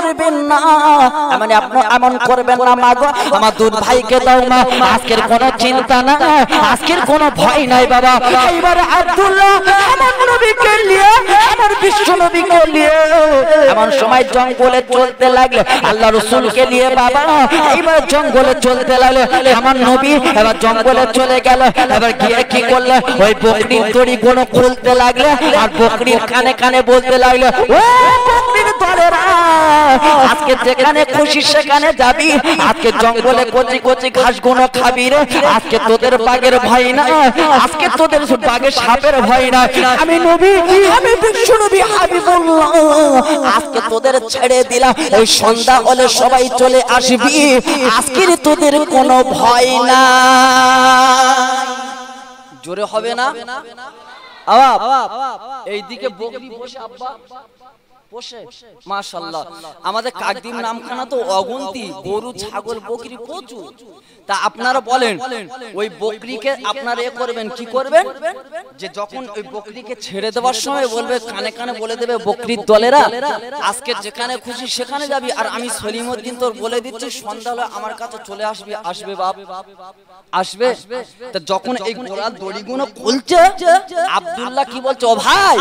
করবেন না, মানে আপনি এমন করবেন না মা গো, আমার দুধ ভাইকে দাও মা, আজকের কোনো চিন্তা না, আজকের কোনো ভয় নাই বাবা। এইবার আব্দুল্লাহ আমার নবীকে নিয়ে, আমার বিশ্ব নবীকে নিয়ে এমন সময় জঙ্গলে চলতে লাগলে, আল্লাহ রাসূলকে নিয়ে বাবা এইবার জঙ্গলে চলতে লাগলে। আমার নবী এবার জঙ্গলে চলে গেল, এবার গিয়ে কি করলে ওই বকরির দড়ি গুলো খুলতে লাগলে, আর বকরির কানে কানে বলতে লাগলো, ও বকরির দলেরা, আজকে যেখানে খুশি সেখানে যাবি, আজকে জঙ্গলে কচি কচি ঘাস গুলো খাবি রে, আজকে তোদের বাঘের ভয় না, আজকে তোদের বাঘের সাপের ভয় না, আমি নবী, আমি বিশ্ব নবী হাবিবুল্লাহ, আজকে তোদের ছেড়ে দিলাম, ওই সন্ধ্যা হলে সবাই চলে আসবি, আজকের তোদের কোনো ভয় না। জোরে হবে না? এইদিকে বকরি বসে, আব্বা বসে, মাশাআল্লাহ আমাদের কাকদ্বীপ নামখানা তো অগুন্তি, গরু ছাগল বকরি প্রচুর। তা আপনারা বলেন ওই বকরিকে আপনারা এ করবেন, কি করবেন, যে যখন ওই বকরিকে ছেড়ে দেওয়ার সময় বলবে, কানে কানে বলে দেবে, বকরির দলেরা আজকে যেখানে খুশি সেখানে যাবি, আর আমি সলিমউদ্দিন তোর বলে দিচ্ছি সন্ধ্যা হলে আমার কাছে চলে আসবি। আসবে বাপ, আসবে। তা যখন এই ঘোড়ার দড়িগুলো খুলছে, আব্দুল্লাহ কি বলছে, ও ভাই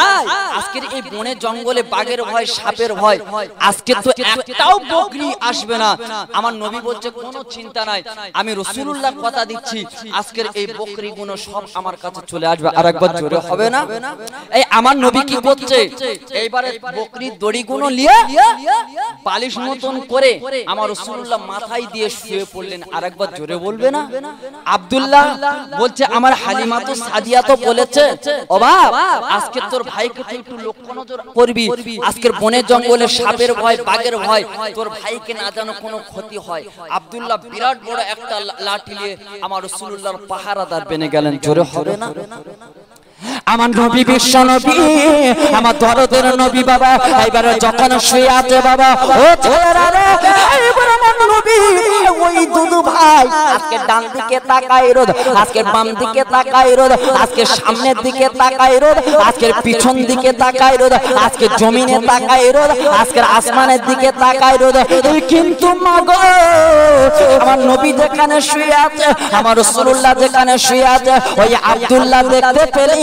আজকের এই বনে জঙ্গলে বাঘের ভয়, সাপের ভয়, আজকে তো একটাও বকরি আসবে না। আমার নবী বলছে কোনো চিন্তা নাই, আমি রাসূলুল্লাহ কথা দিচ্ছি, আজকের এই বকরিগুলো সব আমার কাছে চলে আসবে। আরেকবার জোরে হবে না? এই আমার নবী কি করছে, এইবারে বকরির দড়িগুলো নিয়ে বালিশ মতন করে আমার রাসূলুল্লাহ মাথায় দিয়ে শুয়ে পড়লেন। আরেকবার জোরে বলবে না? আব্দুল্লাহ বলছে, আমার হালিমা তো সাদিয়া তো বলেছে, ও বাপ আজকে তোর ভাইকে তুই একটু লক্ষ্য নজর করবি, আজকের বনে জঙ্গলে সাপের ভয়, বাঘের ভয়, তোর ভাইকে না যেন কোনো ক্ষতি হয়। আব্দুল্লাহ বিরাট বড় একটা লাঠি নিয়ে আমার রাসূলুল্লাহর পাহারাদার বেনে গেলেন। জোরে হবে না? আমার নবী বিশ্ব নবী, আমার দরদের নবী বাবা, এবারে যখন শুয়ে আছে বাবা, ও ছেলেরা রে, এবারে আমার নবী ওই দুদু ভাই আজকে ডান দিকে তাকায় রোদ, আজকে বাম দিকে তাকায় রোদ, আজকে সামনের দিকে তাকায় রোদ, আজকে পিছন দিকে তাকায় রোদ, আজকে জমিনে তাকায় রোদ, আজকে আসমানের দিকে তাকায় রোদ। কিন্তু মাগো আমার নবী যেখানে শুয়ে আছে, আমার রাসূলুল্লাহ যেখানে শুয়ে আছে, ওই আব্দুল্লাহ দেখতে পেলে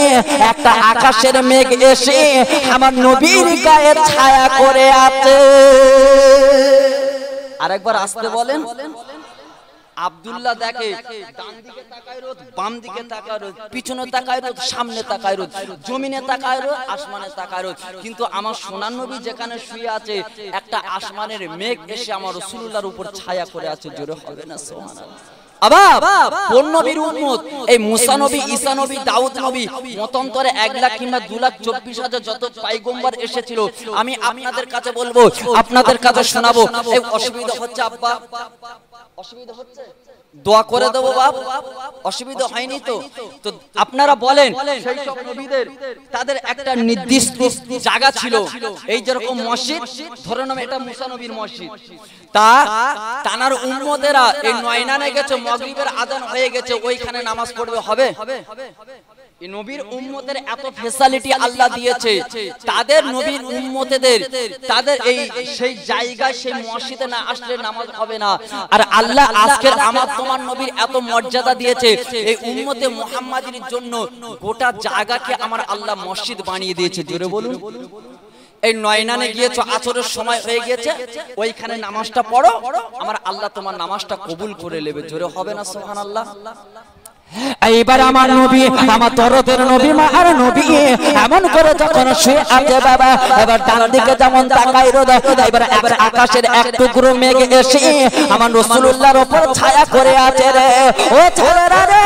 একটা আকাশের মেঘ এসে আমার নবীর গায়ে ছায়া করে আছে। আরেকবার আসতে বলেন। আব্দুল্লাহ দেখে ডান দিকে তাকায় রোদ, বাম দিকে তাকায় রোদ, পিছনে তাকায় রোদ, সামনে তাকায় রোদ, জমিনে তাকায় রোদ, আসমানে তাকায় রোদ, কিন্তু আমার সোনার নবী যেখানে শুয়ে আছে একটা আসমানের মেঘ এসে আমার রাসূলুল্লাহর উপর ছায়া করে আছে। জোরে হবে না সুবহানাল্লাহ? কোন নবীর উম্মত, এই মুসা নবী, ঈসা নবী, দাউদ নবী, মতান্তরে 1 লাখ কিংবা 2,24,000 যত পয়গম্বর এসেছিল, আমি আপনাদের কাছে বলবো, আপনাদের কাছে শোনাবো। এই অসুবিধা হচ্ছে আব্বা? অসুবিধা হচ্ছে? দোয়া করে দেবো বাপ, অসুবিধা হয়নি তো? তো আপনারা বলেন সেই সব নবীদের তাদের একটা নির্দিষ্ট জায়গা ছিল, এই যেরকম মসজিদ ধরে নাম এটা মুসা নবীর মসজিদ, তা তানার উম্মতেরা এই নয়নানে গেছে, মাগরিবের আযান হয়ে গেছে, ওইখানে নামাজ পড়বে, হবে? এই নবীর উম্মতের এত ফ্যাসিলিটি আল্লাহ দিয়েছে, তাদের নবীর উম্মতেদের তাদের এই সেই জায়গায় সেই মসজিদে না আসলে নামাজ হবে না। আর আল্লাহ আজকের আমার তোমার নবীর এত মর্যাদা দিয়েছে, এই উম্মতে মুহাম্মাদির জন্য গোটা জায়গাকে আমার আল্লাহ মসজিদ বানিয়ে দিয়েছে। জোরে বলুন। এই নয়নানে গিয়েছো, আসরের সময় হয়ে গেছে, ওইখানে নামাজটা পড়ো, আমার আল্লাহ তোমার নামাজটা কবুল করে নেবে। জোরে হবে না সুবহানাল্লাহ? এইবার আমার নবী, আমার দরদের নবী, মার নবী এমন করে যখন শুয়ে আছে বাবা, এবার ডান দিকে যেমন তাকায় রোদ, এবার আকাশের এক টুকরো মেঘ এসে আমার রাসূলুল্লাহর উপর ছায়া করে আছে রে। ও ছেলেরা রে,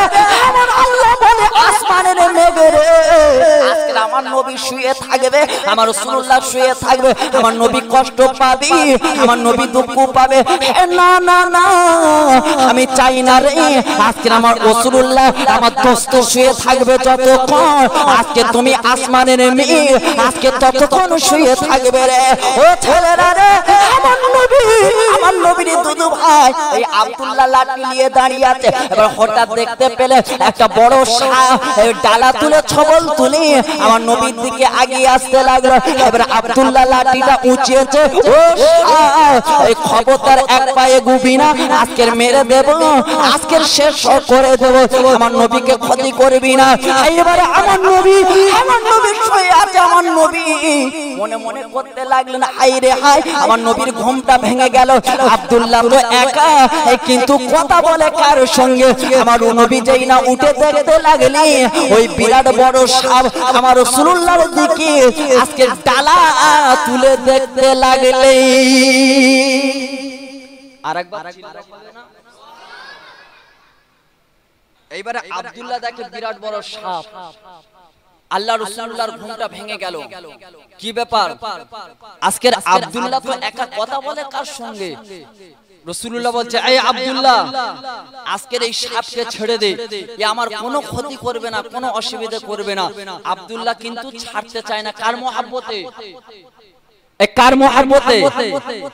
আমার আল্লাহ বলে আসমানের মেঘ রে, আজকে আমার নবী শুয়ে থাকবে, আমার রাসূলুল্লাহ শুয়ে থাকবে, আমার নবী কষ্ট পাবে, আমার নবী দুঃখ পাবে। না না না, আমি চাই না রে, আজকে আমার রাসূলুল্লাহ আমার দোস্ত শুয়ে থাকবে যতক্ষণ, আজকে তুমি আসমানের মেয়ে, আজকে ততক্ষণ শুয়ে থাকবে রে। ও ছেলেরা রে, আমার আমার নবীর দুদু ভাই এই আব্দুল্লাহ লাঠি নিয়ে দাঁড়িয়ে আছে। এবার হঠাৎ দেখতে পেলে একটা বড় ডালা তুলে ছবল তুলে আমার নবীর দিকে এগিয়ে আসতে লাগলো। এবার আব্দুল্লাহ লাঠিটা উঁচিয়েছে, ও এই খবরদার এক পায়ে গুবি না, আজকের মেরে দেব, আজকের শেষ করে দেব, আমার নবীকে ক্ষতি করবি না। এবারে আমার নবী শুয়ে আছে, আমার নবী মনে মনে করতে লাগলেন, হাই রে হাই, আমার নবীর ঘুমটা ভেঙে গেল। আব্দুল্লাহ তো একা, কিন্তু কথা বলে কার সঙ্গে? আমার নবী যেই না উঠে দেখতে লাগলি ওই বিরাট বড় সাপ আমার রাসূলুল্লাহর দিকে আজকে ডালা তুলে দেখতে লাগলে। আরেকবার এইবারে আব্দুল্লাহ দেখে বিরাট বড় সাপ। আল্লাহ রাসূলুল্লাহর ঘুমটা ভেঙে গেল। কি ব্যাপার? আজকের আব্দুল্লাহ তো একা, কথা বলে কার সঙ্গে? রাসূলুল্লাহ বলছে, এই আব্দুল্লাহ, আজকের এই সাপকে ছেড়ে দে, এ আমার কোনো ক্ষতি করবে না, কোনো অসুবিধা করবে না। আব্দুল্লাহ কিন্তু ছাড়তে চায় না। কার মহব্বতে? কার মহব্বতে?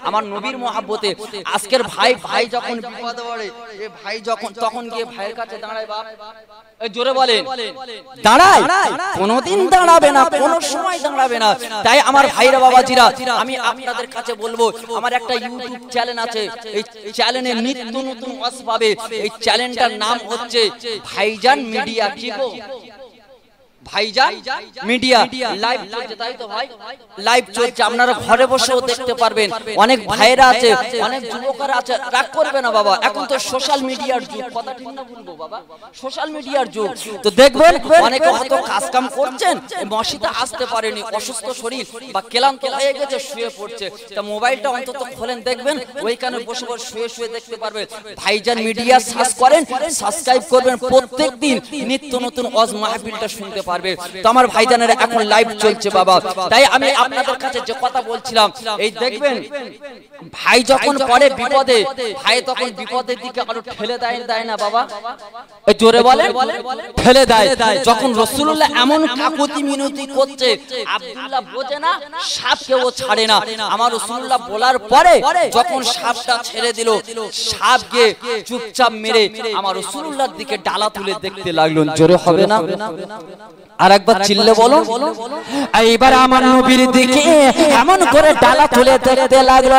আমার নবীর মহব্বতে। আজকের ভাই যখন বিপদে পড়ে, এ ভাই যখন তখন গিয়ে ভাইয়ের কাছে দাঁড়ায়। বাপ, এই জোরে বলেন, দাঁড়ায়? কোনোদিন দাঁড়াবে না, কোনো সময় দাঁড়াবে না। তাই আমার ভাইরা বাবাজিরা, আমি আপনাদের কাছে বলবো, আমার একটা ইউটিউব চ্যানেল আছে, এই চ্যানেলে নিত্য নতুন ওয়াজ পাবে। এই চ্যানেলটার নাম হচ্ছে ভাইজান মিডিয়া। কি গো? ভাইজান মিডিয়া লাইভ চলছে, তাই তো ভাই? লাইভ চলছে, আপনারা ঘরে বসেও দেখতে পারবেন। অনেক ভাইরা আছে, অনেক যুবকরা আছে, রাগ করবে না বাবা, এখন তো সোশ্যাল মিডিয়ার যুগ, কথা ঠিক না বলবো বাবা? সোশ্যাল মিডিয়ার যুগ তো দেখবেন অনেকে হয়তো কাজ কাম করছেন, মসজিদে আসতে পারেনি, অসুস্থ শরীর বা ক্লান্ত হয়ে গেছে, শুয়ে পড়ছে, তা মোবাইলটা অন্তত খোলেন, দেখবেন ওইখানে বসে বসে শুয়ে শুয়ে দেখতে পারবেন। ভাইজান মিডিয়া সার্চ করেন, সাবস্ক্রাইব করবেন, প্রত্যেকদিন নিত্য নতুন ওয়াজ মাহফিলটা শুনতে পারবেন। তো আমার ভাইজানেরা এখন লাইভ চলছে বাবা। তাই আমি আপনাদের কাছে যে কথা বলছিলাম, এই দেখবেন ভাই যখন পড়ে বিপদে, ভাই তখন বিপদের দিকে আরো ঠেলে দেয় না বাবা? এই জোরে বলেন, ঠেলে দেয়। যখন রাসূলুল্লাহ এমন কাকুতি মিনতি করছে, আব্দুল্লাহ বোঝে না, সাপকে ও ছাড়ে না। আমার রাসূলুল্লাহ বলার পরে যখন সাপটা ছেড়ে দিল, সাপকে চুপচাপ মেরে আমার রাসূলুল্লাহর দিকে ডালা তুলে দেখতে লাগলেন। জোরে হবে না? আরেকবার চিল্লে বলো। এইবার আমার নবীর দিকে এমন করে ডালা তুলে দেখতে লাগলো।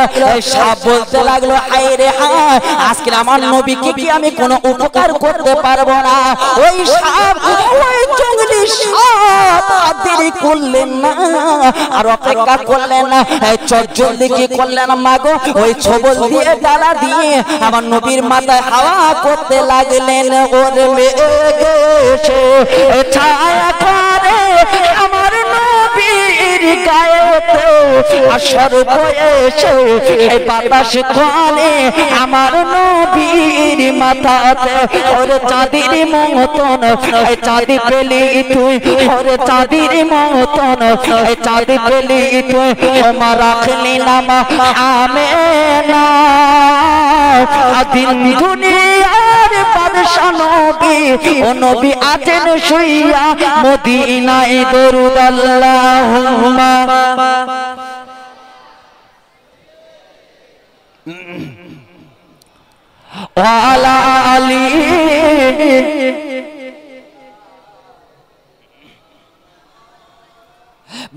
সাপ বলতে লাগলো, হায় রে হায়, আজকে আমার নবীকে কি আমি কোনো উপকার করতে পারবো না? ওই সাপ, ওই জঙ্গলি সাপ আর দেরি করলেন না, আর অপেক্ষা করলেন না, জলদি কি করলেন মাগো, ওই ছবল দিয়ে ডালা দিয়ে আমার নবীর মাথায় হাওয়া করতে লাগলেন। ওর মেঘে ছায়া করে আমার নবীর গায়েতে আসর বয়েছে, এই বাতাস কানে আমার নবীর মাথাতে। ওরে চাঁদের মতন, এই চাঁদি পেলি তুই, ওরে চাঁদের মতন, এই চাঁদি পেলি তুই, তোমার রাখলি নাম আমেনা। দিন দুনিয়ার বাদশা নবী, ও নবী আছেন শুইয়া মদিনায়, দরুদ আল্লাহুম্মা ওয়া আলা আলি।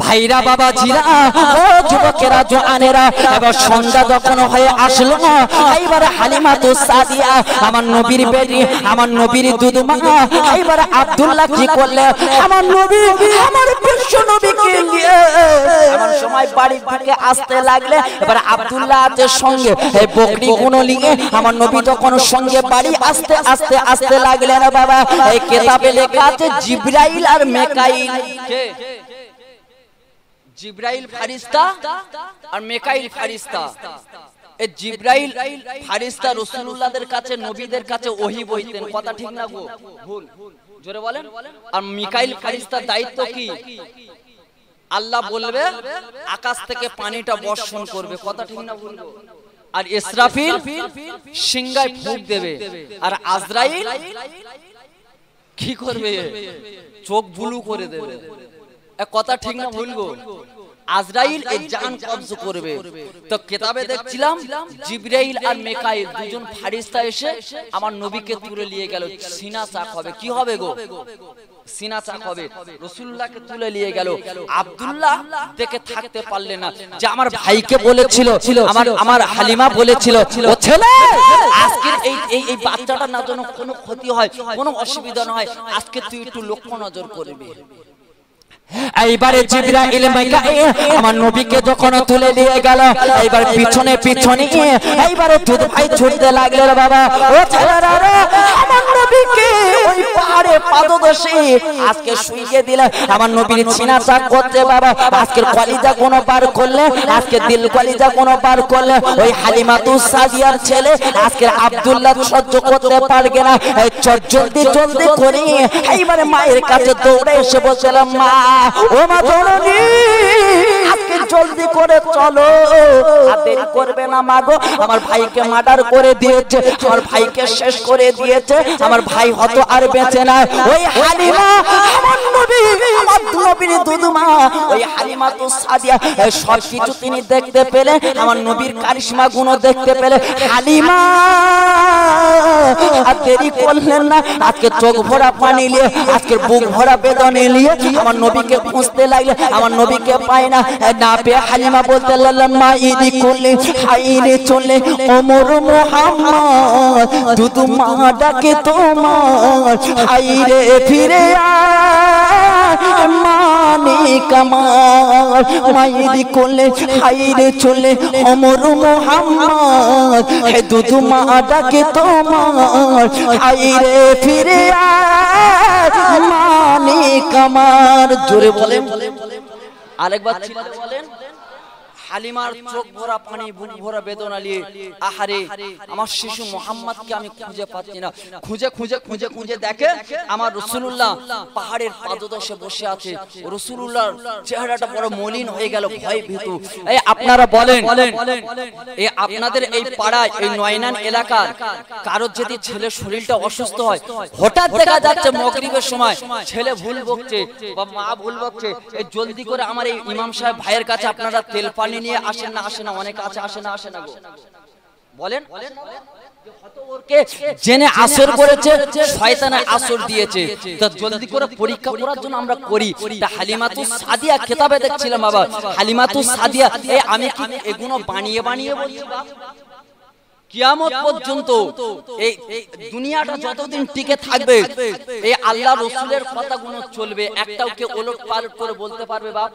ভাইরা বাবাজিরা, ও যুবকেরা জওয়ানেরা, এবার সন্ধ্যা যখন হয়ে আসলো, এইবার হালিমাতু সাদিয়া আমার নবীর বেটি, আমার নবীর দুধমা, এইবার আব্দুল্লাহ কি করলে, আমার নবী, আমার বিশ্ব নবীকে নিয়ে এমন সময় বাড়ি থেকে আসতে লাগলে। এবার আব্দুল্লাহ আছে সঙ্গে, এই বকরি গুলো নিয়ে আমার নবী যখন সঙ্গে বাড়ি আসতে আসতে আসতে লাগলেন বাবা। এই কিতাবে লেখা আছে জিবরাইল আর মিকাইল। কে? জিবরাইল ফারিস্তা আর মিকাইল ফারিস্তা। এই জিবরাইল ফারিস্তা রাসূলুল্লাহদের কাছে, নবীদের কাছে ওহী বইতেন, কথা ঠিক না গো? ভুল, জোরে বলেন। আর মিকাইল ফারিস্তার দায়িত্ব কি? আল্লাহ বলবে আকাশ থেকে পানিটা বর্ষণ করবে, কথা ঠিক না ভুল? আর ইসরাফিল সিংহায় ফুঁক দেবে, আর আজরাইল কি করবে? চোখ বুলু করে দেবে। কথা ঠিক না ভুল গো? আজরাইল এই জান কবজ করবে। তো কিতাবে দেখছিলাম জিবরাইল আর মিকাইল দুজন ফেরেশতা এসে আমার নবীকে তুলে নিয়ে গেল। সিনা চাক হবে, কি হবে গো? সিনা চাক হবে। রাসূলুল্লাহকে তুলে নিয়ে গেল। আব্দুল্লাহ দেখে থাকতে পারলেন না, যে আমার ভাইকে বলেছিল, আমার হালিমা বলেছিল, ও ছেলে আজকের এই বাচ্চাটার না যেন কোনো ক্ষতি হয়, কোনো অসুবিধা না হয়, আজকে তুই একটু লক্ষ্য নজর করবি। এইবারে জিবরাইল মিকাইল আমার নবীকে যখন তুলে নিয়ে গেল, এইবার পিছনে পিছনে এইবারে দুধ ভাই ছুটতে লাগলো। বাবা ও ছেলেরা রে, আমার নবীকে ওই পাহাড়ে পাদদেশে আজকে শুইয়ে দিলে, আমার নবীর সিনা চাক করতে। বাবা আজকের কলিজা কোন পার করলে, আজকে দিল কলিজা কোন পার করলে, ওই হালিমাতুস সাদিয়ার ছেলে আজকের আব্দুল্লাহ সহ্য করতে পারবে না। চট জলদি জলদি করে এইবারে মায়ের কাছে দৌড়ে এসে বলছিলাম, মা ও মা জননী, আজকে জলদি করে চলো, আর দেরি করবে না মা গো। আমার ভাইকে মার্ডার করে দিয়েছে, আমার ভাইকে শেষ করে দিয়েছে, আমার ভাই হয়তো আর বেঁচে নাই। ওই হালিমা আমার নবী, আমার নবীর দুধমা, ওই হালিমাতুস সাদিয়া সব কিছু তিনি দেখতে পেলে, আমার নবীর কারিশমা গুণ দেখতে পেলে। হালিমা আর দেরি করলেন না, আজকে চোখ ভরা পানি নিয়ে, আজকে বুক ভরা বেদনা নিয়ে আমার নবীকে খুঁজতে লাগলে, আমার নবীকে পায় না। না পেয়ে হালিমা বলতে লাগলেন, মা ইদি করলে হাইরে চলে ওমর মুহাম্মদ, দুধ মা ডাকে তোমার, হাইরে ফিরে মানে কামাল, মাইদি করলে হাইরে চলে ওমর মুহাম্মদ, হে দুধ মা ডাকে তোমার, হাইরে ফিরে মানে কামার। জোরে বলেন, আরেকবার বলেন। হালিমার চোখ ভরা পানি, বুক ভরা বেদনা নিয়ে, আহারে আমার শিশু মোহাম্মদকে আমি খুঁজে পাচ্ছি না। খুঁজে খুঁজে খুঁজে খুঁজে দেখে আমার রাসূলুল্লাহ পাহাড়ের পাদদেশে বসে আছে। রাসূলুল্লাহর চেহারাটা বড় মলিন হয়ে গেল, ভয় ভীতু। এই আপনারা বলেন, এই আপনাদের এই পাড়ায়, এই নয়নান এলাকার কারোর যদি ছেলে শরীরটা অসুস্থ হয়, হঠাৎ দেখা যাচ্ছে মাগরিবের সময় ছেলে ভুল বকছে বা মা ভুল বকছে, এই জলদি করে আমার এই ইমাম সাহেব ভাইয়ের কাছে আপনারা তেল পানি নিয়ে আসেন না? আসে না? অনেক আছে, আসে না? আসে না গো? বলেন। জেনে আসর করেছে, শয়তানে আসর দিয়েছে, তা জলদি করে পরীক্ষা করার জন্য আমরা করি। তা হালিমাতুস সাদিয়া কিতাবে দেখছিলাম বাবা, হালিমাতুস সাদিয়া, এই আমি কি এগুলো বানিয়ে বানিয়ে বলছি? কিয়ামত পর্যন্ত এই দুনিয়াটা যতদিন টিকে থাকবে, এই আল্লাহ রাসূলের কথাগুলো চলবে, একটাও কে ওলট পালট করে বলতে পারবে বাপ?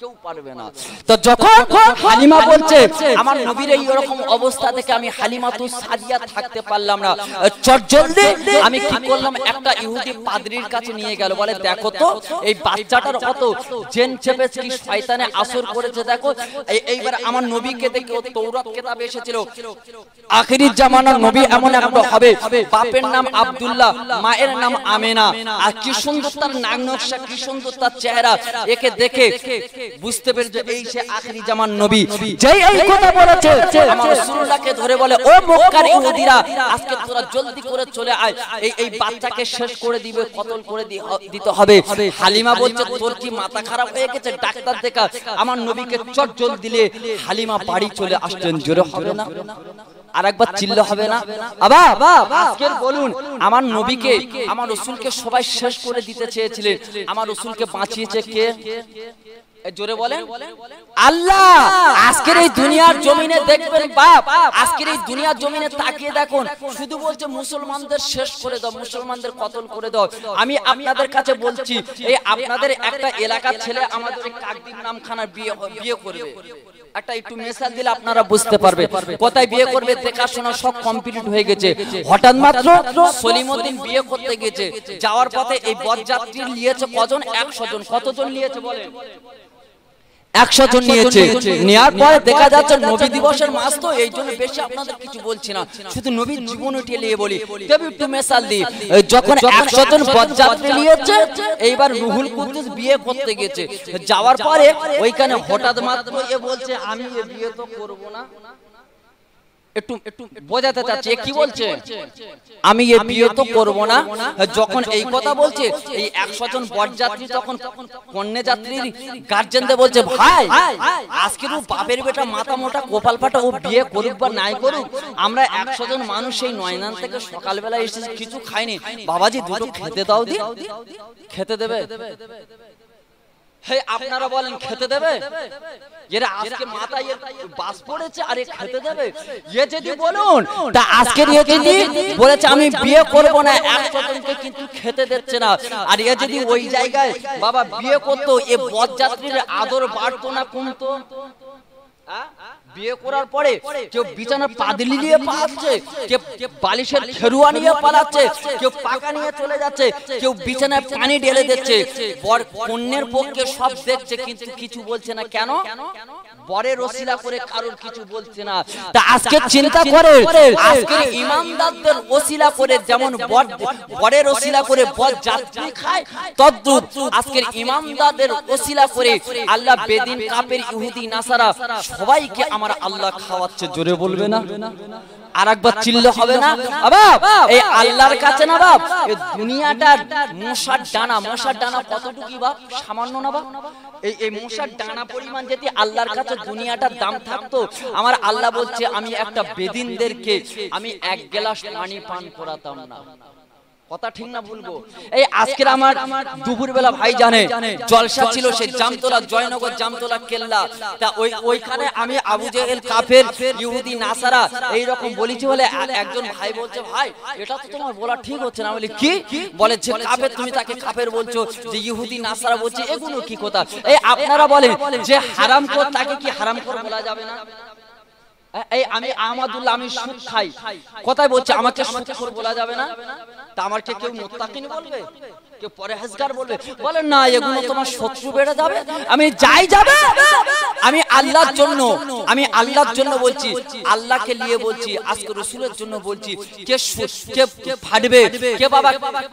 কেউ পারবে না। তো যখন হালিমা বলছে আমার নবীর এই রকম অবস্থা থেকে আমি হালিমাতুস সাদিয়া থাকতে পারলাম না, চট জলদি আমি কি করলাম, একটা ইহুদি পাদ্রীর কাছে নিয়ে গেল। বলে দেখো তো এই বাচ্চাটার কত জেন চেপেছে, কি শয়তানে আসর করেছে দেখো। এইবার আমার নবীকে দেখে, ও তৌরাত কিতাবে এসেছিল আখিরি জামানার নবী এমন একটা হবে, বাপের নাম আব্দুল্লাহ, মায়ের নাম আমেনা, আর কি সুন্দর তার নাক নকশা, কি সুন্দর তার চেহারা। একে দেখে বুঝতে পেরেছে এই সে আখিরি জামান নবী। যেই এই কথা বলেছে আমার রাসূলুল্লাহকে ধরে বলে, ও মক্কার ইহুদিরা, আজকে তোরা জলদি করে চলে আয়, এই বাচ্চাকে শেষ করে দিবে, কতল করে দিতে হবে। হালিমা বলছে, তোর কি মাথা খারাপ হয়ে গেছে? ডাক্তার দেখা। আমার নবীকে চট জল দিলে হালিমা বাড়ি চলে আসছেন। জোরে হবে না? আরেকবার চিল্লা হবে না? আজকের বলুন, আমার নবীকে, আমার রাসূলকে সবাই শেষ করে দিতে চেয়েছিলেন, আমার রাসূলকে বাঁচিয়েছে কে? জোরে বলেন, আল্লাহ। আজকের এই দুনিয়ার জমিনে দেখবেন বাপ, আজকের এই দুনিয়ার জমিনে তাকিয়ে দেখুন, শুধু বলছে মুসলমানদের শেষ করে দাও, মুসলমানদের কতল করে দাও। আমি আপনাদের কাছে বলছি, এই আপনাদের একটা এলাকার ছেলে আমাদের কাকদ্বীপ নামখানার বিয়ে করবে, একটা একটু মেসাল দিলে আপনারা বুঝতে পারবে। কোথায় বিয়ে করবে, দেখাশোনা সব কমপ্লিট হয়ে গেছে, হঠাৎ মাত্র সলিমউদ্দিন বিয়ে করতে গেছে, যাওয়ার পথে এই বরযাত্রী নিয়েছে কজন? 100 জন। কতজন নিয়েছে বলেন? 100 জন নিয়েছে। নেয়ার পরে দেখা যাচ্ছে নবী দিবসের মাস, তো এই জন্য বেশি আপনাদের কিছু বলছি না, শুধু নবীর জীবন উঠিয়ে নিয়ে বলি। তবে একটু মেসাল দিই, যখন 100 জন বরযাত্রী নিয়েছে, এইবার রুহুল কুদ্দুস বিয়ে করতে গেছে, যাওয়ার পরে ওইখানে হঠাৎ মাত্র এ বলছে, আমি এ বিয়ে তো করব না। একটু বোঝাতে চাচ্ছি কি বলছে, আমি এ বিয়ে তো করব না। যখন এই কথা বলছে, এই 100 জন বরযাত্রী তখন কন্যা যাত্রীর গার্জেনদের বলছে, ভাই আজকে তো বাপের বেটা মাথা মোটা কপাল ফাটা, ও বিয়ে করুক বা নাই করুক, আমরা 100 জন মানুষ এই নয়নান থেকে সকালবেলা এসেছি, কিছু খাইনি, বাবাজি দুটো খেতে দাও দি। খেতে দেবে? আপনারা বলেন খেতে দেবে? এরা আজকে মাথায় বাস পড়েছে, আরে খেতে দেবে? এ যদি বলুন তা আজকে যদি বলেছে আমি বিয়ে করব না, 100 জনকে কিন্তু খেতে দিচ্ছে না, আর এ যদি ওই জায়গায় বাবা বিয়ে করতো, এ বরযাত্রীর আদর বাড়তো না কমতো? বিয়ে করার পরে কেউ বিছানার পাদলি নিয়ে পালাচ্ছে, কেউ বালিশের খেরুয়া নিয়ে পালাচ্ছে, কেউ পাকা নিয়ে চলে যাচ্ছে, কেউ বিছানায় পানি ঢেলে দিচ্ছে, বর কন্যার পক্ষে সব দেখছে কিন্তু কিছু বলছে না। কেন? বরের ওসিলা করে কারোর কিছু বলছে না। তা আজকে চিন্তা করে, আজকে ইমানদারদের ওসিলা করে যেমন বরের ওসিলা করে বর যাত্রী খায়, তদ্রূপ আজকের ইমানদারদের ওসিলা করে আল্লাহ বেদিন কাফের ইহুদি নাসারা সবাইকে আমার আল্লাহ খাওয়াচ্ছে। জোরে বলবে না? আর একবার চিল্লে হবে না? বাপ এই আল্লাহর কাছে না বাপ, এই দুনিয়াটা মশার ডানা, মশার ডানা কতটুকু বাপ? সামান্য না বাপ? এই মশার ডানা পরিমাণ যদি আল্লাহর কাছে দুনিয়াটার দাম থাকতো, আমার আল্লাহ বলছে আমি একটা বেদিনদেরকে আমি 1 গ্লাস পানি পান করাতাম না। কথা ঠিক না বলবো? এই আজকের আমার দুপুর বেলা ভাই জানে জলসা ছিল, সেই জামতলা জয়নগর জামতলা কেল্লা, তা ওইখানে আমি আবু জেহেল কাফের ইহুদি নাসারা এই রকম বলেছি বলে একজন ভাই বলছে, ভাই এটা তো তোমার বলা ঠিক হচ্ছে না। বলি কি? বলে যে কাফের, তুমি তাকে কাফের বলছো, যে ইহুদি নাসারা বলছে, এগুলো কি কথা? এই আপনারা বলেন যে হারামখোর তাকে কি হারামখোর বলা যাবে না? এই আমি আহমদুল্লাহ আমি সুদ খাই, কথাই বলছে আমাকে সুদখোর বলা যাবে না? তা আমাকে কেউ মুত্তাকিন বলবে, কেউ পরহেজগার বলবে? বলেন না, এগুলো তোমার শত্রু বেড়ে যাবে। আমি যাই যাবে, আমি আল্লাহর জন্য, আমি আল্লাহর জন্য বলছি, আল্লাহকে নিয়ে বলছি, আজকে রাসূলের জন্য বলছি। কে ফাটবে, কে বাবা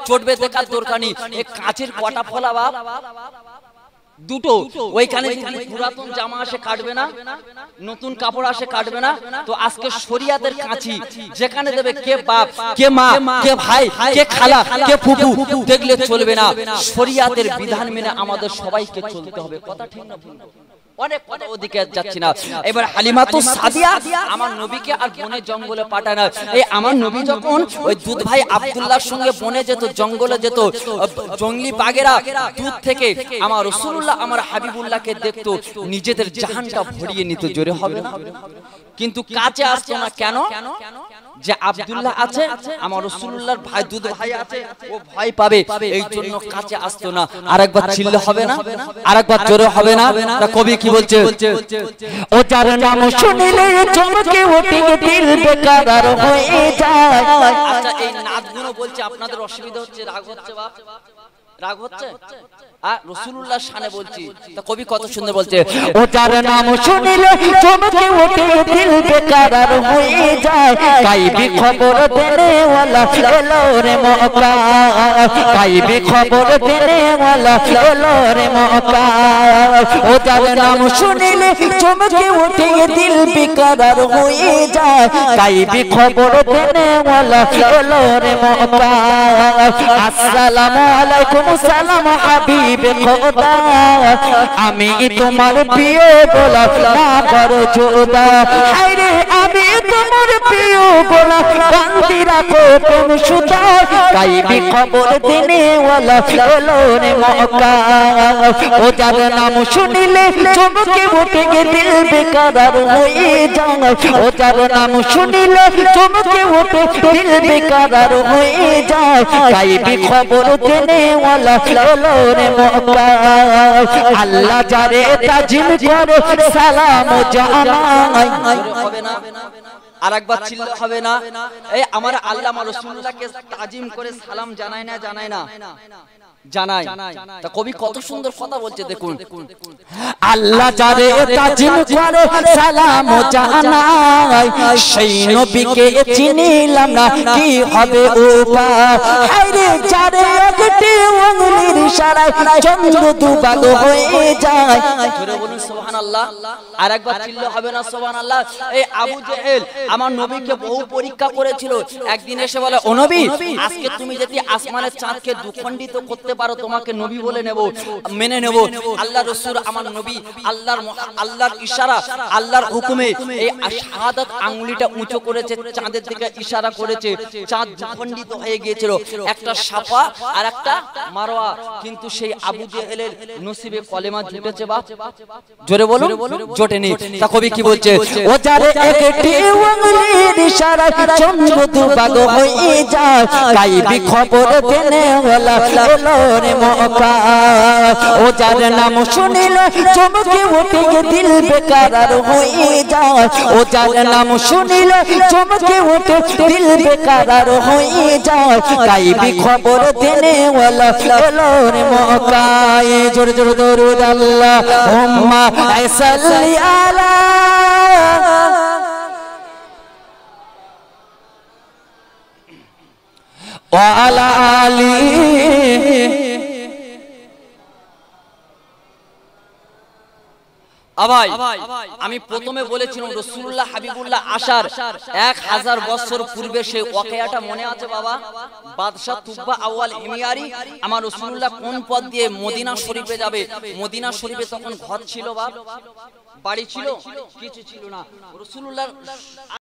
চটবে দেখার দরকার নেই। এই কাঁচের কটা ফলা বাপ দুটো, ওইখানে পুরাতন জামা আসে কাটবে না, নতুন কাপড় আসে কাটবে না। তো আজকে শরিয়াতের কাঁচি যেখানে দেবে, কে বাপ, কে মা, কে ভাই, কে খালা, কে ফুফু দেখলে চলবে না। শরিয়াতের বিধান মেনে আমাদের সবাইকে চলতে হবে। কথা ঠিক না? অনেক কথা ওদিকে যাচ্ছি না। এবার হালিমাতু সাদিয়া আমার নবীকে আর বনে জঙ্গলে পাঠায় না। এই আমার নবী যখন ওই দুধ ভাই আব্দুল্লাহর সঙ্গে বনে যেত, জঙ্গলে যেত, জঙ্গলি বাগেরা দুধ থেকে আমার রাসূলুল্লাহ আমার হাবিবুল্লাহকে দেখতো, নিজেদের জাহানটা ভরিয়ে নিত। জোরে হবে না? কিন্তু কাছে আসতো না। কেন? যে আব্দুল্লাহ আছে, আমার রাসূলুল্লাহর ভাই দুধ ভাই আছে, ও ভয় পাবে, এই জন্য কাছে আসতো না। আরেকবার চিল্লে হবে না? আরেকবার জোরে হবে না? তা কবি কি বলছে? ও যার নাম শুনলে চমকে ওঠে দিল বেকরার হয়ে যায়। আচ্ছা এই নাচগুলো বলছে, আপনাদের অসুবিধা হচ্ছে, রাগ হচ্ছে বাপ? রাগ হচ্ছে? রাসূলুল্লাহর শানে বলছি। তা কবি কত সুন্দর বলছে, ও যার নাম শুনলে চমকে ওঠে দিল বেকরার হয়ে যায়। গায়বী খবর দেনে ওয়ালা এলো রে মক্কা, গায়বী খবর দেনে ওয়ালা এলো রে মক্কা। ও যার নাম শুনলে চমকে ওঠে দিল বেকরার হয়ে যায়। গায়বী খবর দেনে ওয়ালা এলো রে মক্কা। আসসালামু আলাইকুম সালাম হাবিবে খোদা, আমি তোমার প্রিয় গোলাপ না করো জোদা। হায়রে আমি তোমার প্রিয় গোলাপ, বাঁধি রাখো প্রেম সুতা। গায়বী খবর দেনে ওয়ালা এলো রে মক্কা। ও যার নাম শুনিলে চমকে ওঠে দিল বেকরার হয়ে যায়। ও যার নাম শুনিলে চমকে ওঠে দিল বেকরার হয়ে যায়। গায়বী খবর দেনে ওয়ালা এলো রে মক্কা। আল্লাহ যারে তাজিম করে সালাম জানাই। হবে না? আরেকবার চিল্লা হবে না? এই আমার আল্লাহ আমার রাসূলুল্লাহকে তাজিম করে সালাম জানায় না, জানায় না? জানাই। তা কবি কত সুন্দর কথা বলছে দেখুন, আল্লাহ যারে তাজিম করে সালাম জানাই, সেই নবীকে চিনিলাম না কি হবে উপায়। হায়রে যারে একটি আঙ্গুলের ইশারায় চন্দ্র দুভাগ হয়ে যায়। জোরে বলুন সুবহানাল্লাহ। আর একবার চিল্লা হবে না সুবহানাল্লাহ? এই আবু জেহেল আমার নবীকে বহু পরীক্ষা করেছিল। একদিন এসে বলে, ও নবী, আজকে তুমি যদি আসমানের চাঁদকে দুখণ্ডিত করতে পারো, তোমাকে নবী বলে নেব, মেনে নেব। আল্লাহ রাসূল আমার নবী আল্লাহর ইশারা, আল্লাহর হুকুমে এই শাহাদাত আঙ্গুলিটা উঁচু করেছে, চাঁদের দিকে ইশারা করেছে, চাঁদ দুখণ্ডিত হয়ে গিয়েছিল, একটা সাফা আর একটা মারওয়া। কিন্তু সেই আবু জেহেলের নসিবে কলেমা জুটেছে বাপ? জোরে বলুন, জোটেনি। তা কবি কি বলছে? ও যারে একটি আঙ্গুলের ইশারায় চন্দ্র দুভাগ হয়ে যায়, গায়বী খবর দেনে ওয়ালা এলো রে মক্কা। ও যার নাম শুনিলে চমকে ওঠে দিল বেকরার হয়ে যায়। ও যার নাম শুনিলে চমকে ওঠে দিল বেকরার হয়ে যায়, গায়বী খবর দেনে ওয়ালা এলো রে মক্কা। জোরে জোরে দরুদ আল্লাহুম্মা সাল্লি আলা ওয়া আলা আলিহি। আভাই, আমি প্রথমে বলেছিলাম রাসূলুল্লাহ হাবিবুল্লাহ আসার 1000 বছর পূর্বে সেই ওয়াকিয়াটা মনে আছে বাবা? বাদশা তুব্বা আউয়াল হিমিয়ারি আমার রাসূলুল্লাহ কোন পথ দিয়ে মদিনা শরীফে যাবে? মদিনা শরীফে তখন ঘর ছিল বাপ? বাড়ি ছিল? কিছু ছিল না। রাসূলুল্লাহ